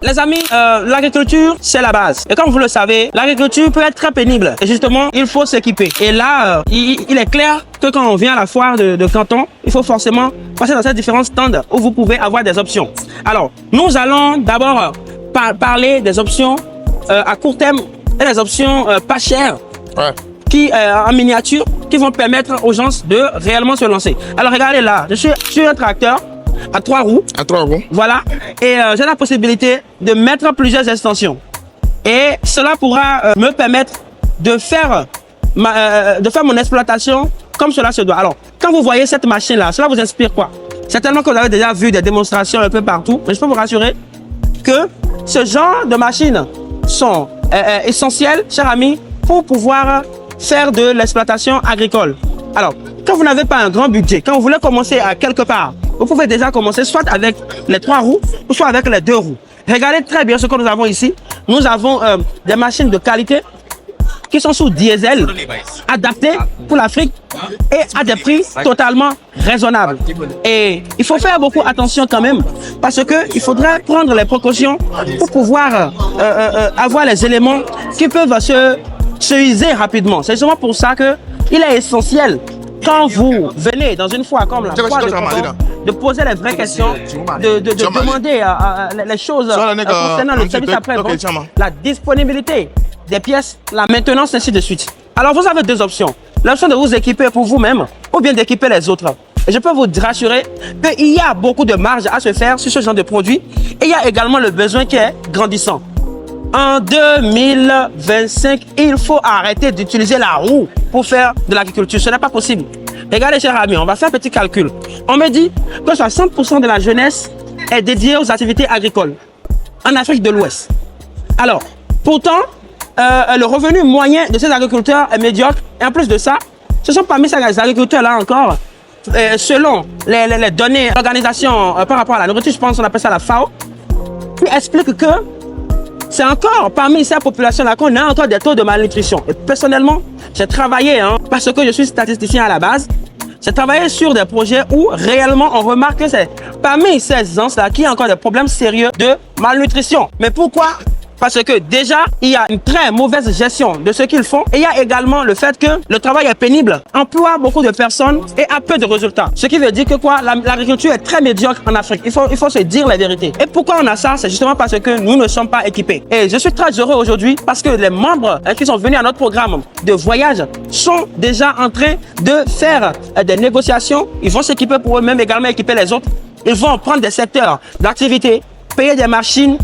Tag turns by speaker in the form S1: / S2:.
S1: Les amis, l'agriculture, c'est la base. Et comme vous le savez, l'agriculture peut être très pénible. Et justement, il faut s'équiper. Et là, il est clair que quand on vient à la foire de Canton, il faut forcément passer dans ces différents stands où vous pouvez avoir des options. Alors, nous allons d'abord parler des options à court terme et des options pas chères.
S2: Ouais.
S1: Qui en miniature, qui vont permettre aux gens de réellement se lancer. Alors regardez là, je suis sur un tracteur à 3 roues.
S2: À 3 roues.
S1: Voilà. Et j'ai la possibilité de mettre plusieurs extensions. Et cela pourra me permettre de faire mon exploitation comme cela se doit. Alors, quand vous voyez cette machine-là, cela vous inspire quoi? Certainement que vous avez déjà vu des démonstrations un peu partout, mais je peux vous rassurer que ce genre de machines sont essentielles, chers amis, pour pouvoir faire de l'exploitation agricole. Alors, quand vous n'avez pas un grand budget, quand vous voulez commencer à quelque part, vous pouvez déjà commencer soit avec les 3 roues, ou soit avec les 2 roues. Regardez très bien ce que nous avons ici. Nous avons des machines de qualité qui sont sous diesel, adaptées pour l'Afrique et à des prix totalement raisonnables. Et il faut faire beaucoup attention quand même, parce qu'il faudrait prendre les précautions pour pouvoir avoir les éléments qui peuvent se user rapidement. C'est justement pour ça qu'il est essentiel, quand vous venez dans une foire comme la foire de Canton, de poser les vraies questions, de demander les choses concernant le service après-vente, la disponibilité des pièces, la maintenance, ainsi de suite. Alors vous avez deux options. L'option de vous équiper pour vous-même ou bien d'équiper les autres. Et je peux vous rassurer qu'il y a beaucoup de marge à se faire sur ce genre de produit. Et il y a également le besoin qui est grandissant. En 2025, il faut arrêter d'utiliser la roue pour faire de l'agriculture. Ce n'est pas possible. Regardez, chers amis, on va faire un petit calcul. On me dit que 60% de la jeunesse est dédiée aux activités agricoles en Afrique de l'Ouest. Alors, pourtant, le revenu moyen de ces agriculteurs est médiocre. Et en plus de ça, ce sont parmi ces agriculteurs-là encore, selon les données d'organisation par rapport à la nourriture, je pense qu'on appelle ça la FAO, qui explique que c'est encore parmi ces populations-là qu'on a encore des taux de malnutrition. Et personnellement, j'ai travaillé, parce que je suis statisticien à la base, j'ai travaillé sur des projets où réellement on remarque que c'est parmi ces gens-là qu'il y a encore des problèmes sérieux de malnutrition. Mais pourquoi? Parce que déjà, il y a une très mauvaise gestion de ce qu'ils font. Et il y a également le fait que le travail est pénible, emploie beaucoup de personnes et a peu de résultats. Ce qui veut dire que quoi, l'agriculture est très médiocre en Afrique. Il faut se dire la vérité. Et pourquoi on a ça? C'est justement parce que nous ne sommes pas équipés. Et je suis très heureux aujourd'hui parce que les membres qui sont venus à notre programme de voyage sont déjà en train de faire des négociations. Ils vont s'équiper pour eux-mêmes, également équiper les autres. Ils vont prendre des secteurs d'activité, payer des machines,